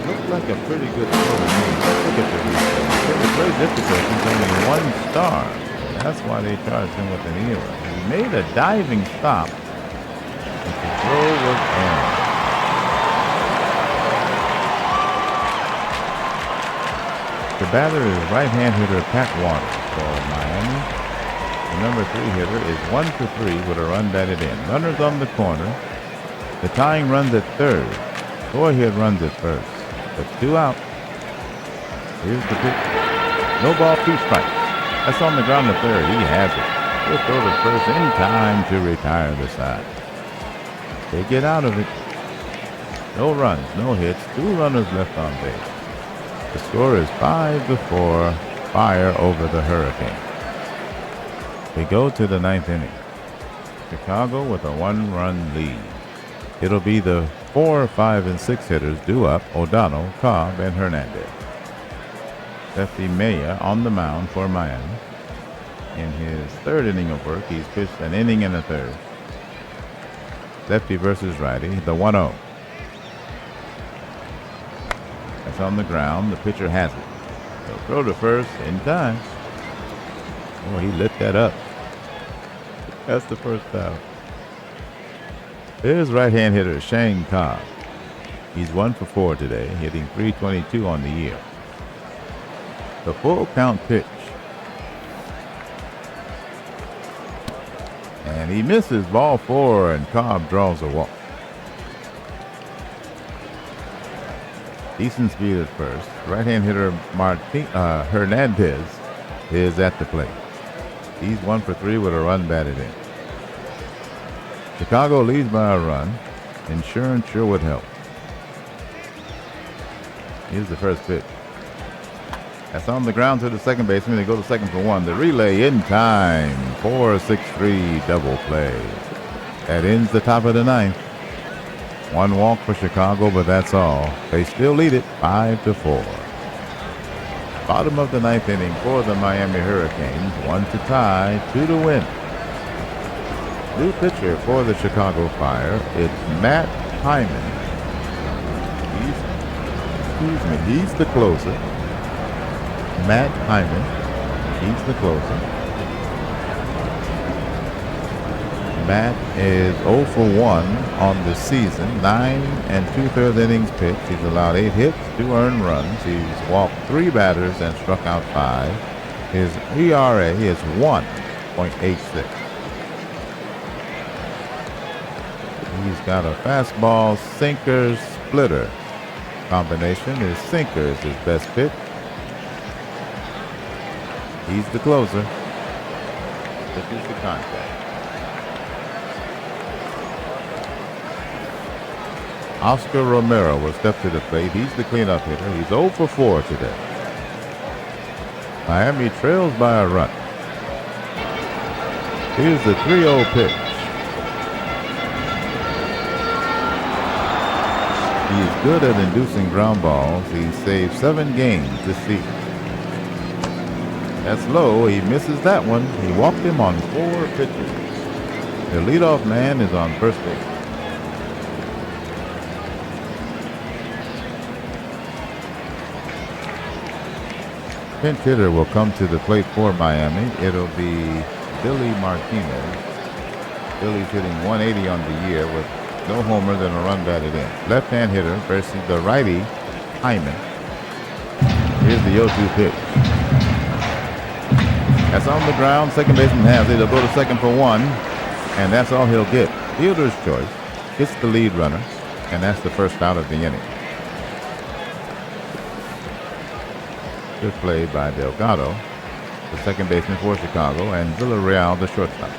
Looked like a pretty good throw to me. Look at the replay. It was very difficult. He's only 1 star. That's why they charged him with an error. He made a diving stop, but the throw was error. The batter is right-hand hitter Pat Waters for Miami. The number 3 hitter is 1 for 3 with a run batted in. Runners on the corner. The tying runs at third. Boyhead runs at first. But 2 out. Here's the pitch. No ball, 2 strikes. That's on the ground to third. He has it. He'll throw to first in time to retire the side. They get out of it. No runs, no hits. 2 runners left on base. The score is 5-4, Fire over the Hurricane. We go to the 9th inning. Chicago with a 1-run lead. It'll be the 4, 5, and 6 hitters due up: O'Donnell, Cobb, and Hernandez. Lefty Maya on the mound for Miami. In his 3rd inning of work, he's pitched an inning and a third. Lefty versus righty, the 1-0. That's on the ground. The pitcher has it. He'll throw to first in time. Oh, he lit that up. That's the first out. Here's right-hand hitter Shane Cobb. He's 1 for 4 today, hitting .322 on the year. The full count pitch. And he misses ball 4, and Cobb draws a walk. Decent speed at first. Right-hand hitter Hernandez is at the plate. He's 1 for 3 with a run batted in. Chicago leads by a run. Insurance sure would help. Here's the first pitch. That's on the ground to the second baseman. They go to second for 1. The relay in time. 4-6-3 double play. That ends the top of the 9th. 1 walk for Chicago, but that's all. They still lead it 5-4. Bottom of the 9th inning for the Miami Hurricanes. 1 to tie, 2 to win. New pitcher for the Chicago Fire. It's Matt Hyman. He's the closer. Matt Hyman. He's the closer. Matt is 0 for 1 on the season. 9 2/3 innings pitched. He's allowed 8 hits, 2 earned runs. He's walked 3 batters and struck out 5. His ERA is 1.86. He's got a fastball sinker splitter combination. His sinker is his best pitch. He's the closer. This is the contact. Oscar Romero will step to the plate. He's the cleanup hitter. He's 0 for 4 today. Miami trails by a run. Here's the 3-0 pitch. He's good at inducing ground balls. He's saved 7 games this season. That's low. He misses that one. He walked him on 4 pitches. The leadoff man is on first base. Pinch hitter will come to the plate for Miami. It'll be Billy Martinez. Billy's hitting .180 on the year with no homers and a run batted in. Left-hand hitter versus the righty Hyman. Here's the 0-2 pitch. That's on the ground. Second baseman has it. He'll go to second for 1, and that's all he'll get. Fielder's choice. Gets the lead runner, and that's the first out of the inning. Good play by Delgado, the second baseman for Chicago, and Villarreal, the shortstop.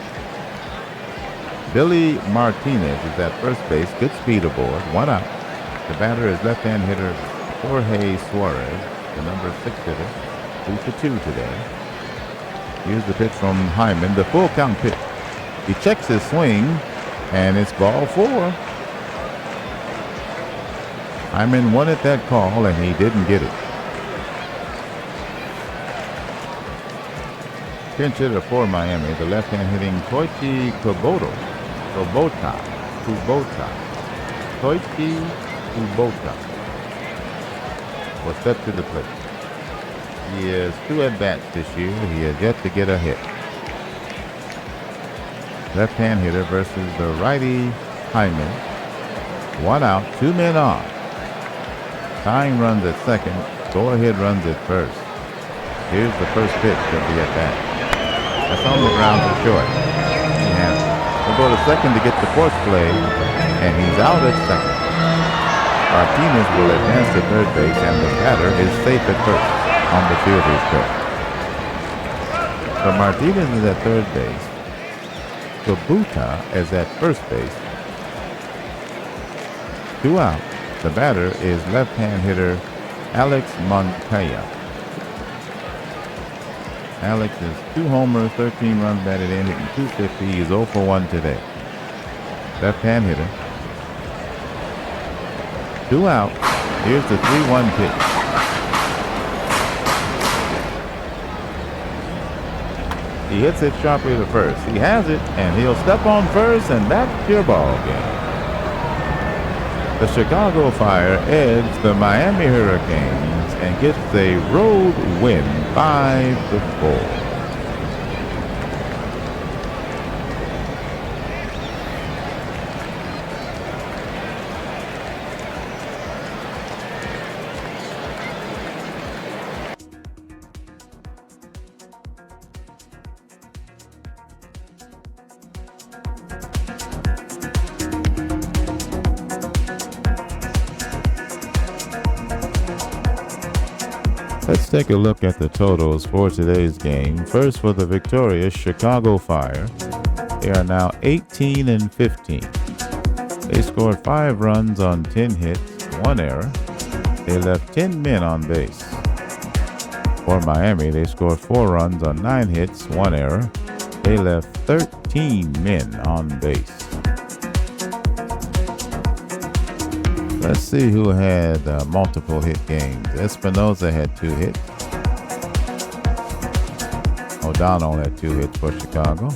Billy Martinez is at first base. Good speed aboard. 1 out. The batter is left-hand hitter Jorge Suarez, the number 6 hitter. 2 for 2 today. Here's the pitch from Hyman, the full count pitch. He checks his swing, and it's ball 4. Hyman wanted that call, and he didn't get it. Pinch hitter for Miami, the left-hand hitting Toichi Kubota. Toichi Kubota will step to the plate. He has 2 at-bats this year. He has yet to get a hit. Left-hand hitter versus the righty Hyman. 1 out, 2 men on. Tying runs at second, go-ahead runs at first. Here's the first pitch of the at-bat. That's on the ground for short. He has it. He'll go to second to get the force play, and he's out at second. Martinez will advance to third base, and the batter is safe at first on the fielder's coach. So Martinez is at third base. Kubota is at first base. 2 out. The batter is left-hand hitter Alex Moncaya. Alex is 2 homers, 13 runs batted in, hitting .250. He is 0 for 1 today. Left-hand hitter. 2 out. Here's the 3-1 pitch. He hits it sharply to first. He has it, and he'll step on first, and that's your ball game. The Chicago Fire edge the Miami Hurricanes and gets a road win 5-4. Let's take a look at the totals for today's game. First, for the victorious Chicago Fire. They are now 18-15. They scored 5 runs on 10 hits, 1 error. They left 10 men on base. For Miami, they scored 4 runs on 9 hits, 1 error. They left 13 men on base. Let's see who had multiple hit games. Espinosa had 2 hits. O'Donnell had 2 hits for Chicago.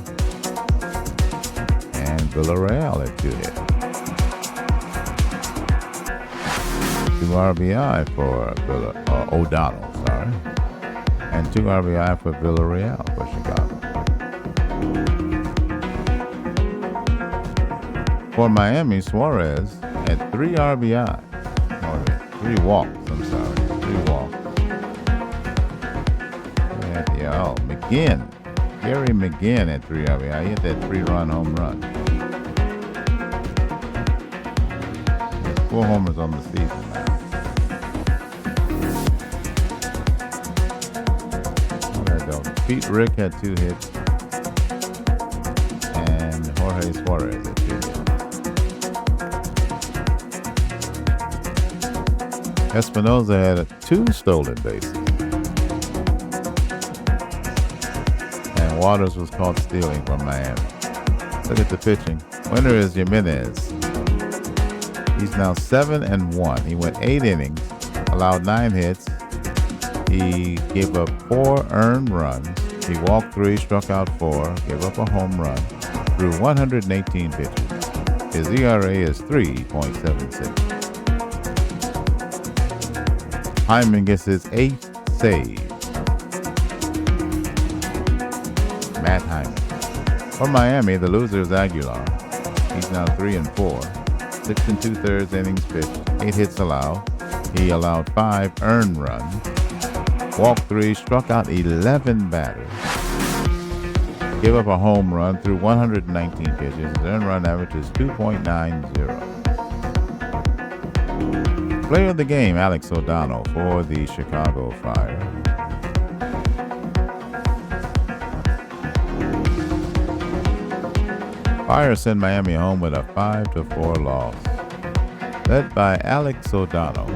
And Villarreal had 2 hits. 2 RBI for O'Donnell, sorry. And 2 RBI for Villarreal for Chicago. For Miami, Suarez had 3 RBI. Or 3 walks, I'm sorry. 3 walks. McGinn. Gary McGinn had 3 RBI. He had that 3-run home run. He has 4 homers on the season now. Pete Rick had 2 hits. And Jorge Suarez had 2 hits. Espinosa had 2 stolen bases. And Waters was caught stealing from Miami. Look at the pitching. Winner is Jimenez. He's now 7-1. He went 8 innings, allowed 9 hits. He gave up 4 earned runs. He walked 3, struck out 4, gave up a home run, threw 118 pitches. His ERA is 3.76. Hyman gets his 8th save. Matt Hyman. For Miami, the loser is Aguilar. He's now 3-4. 6 2/3 innings pitched, 8 hits allowed. He allowed 5 earned runs. Walked 3, struck out 11 batters. Gave up a home run through 119 pitches. His earned run average is 2.90. Player of the game, Alex O'Donnell for the Chicago Fire. Fire send Miami home with a 5-4 loss. Led by Alex O'Donnell.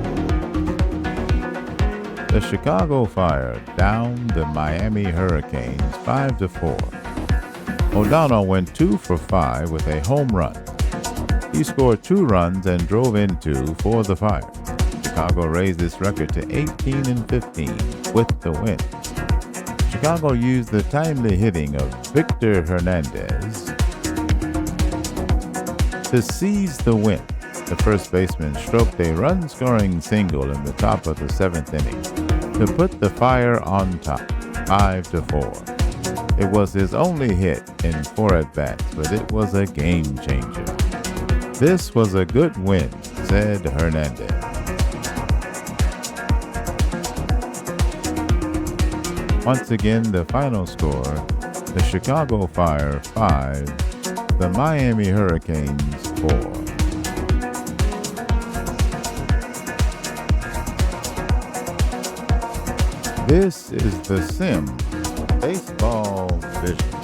The Chicago Fire downed the Miami Hurricanes 5-4. O'Donnell went 2 for 5 with a home run. He scored 2 runs and drove in 2 for the Fire. Chicago raised this record to 18-15 with the win. Chicago used the timely hitting of Victor Hernandez to seize the win. The first baseman stroked a run-scoring single in the top of the 7th inning to put the Fire on top, 5-4. It was his only hit in 4 at-bats, but it was a game changer. This was a good win, said Hernandez. Once again, the final score, the Chicago Fire 5, the Miami Hurricanes 4. This is the Sim Baseball Vision.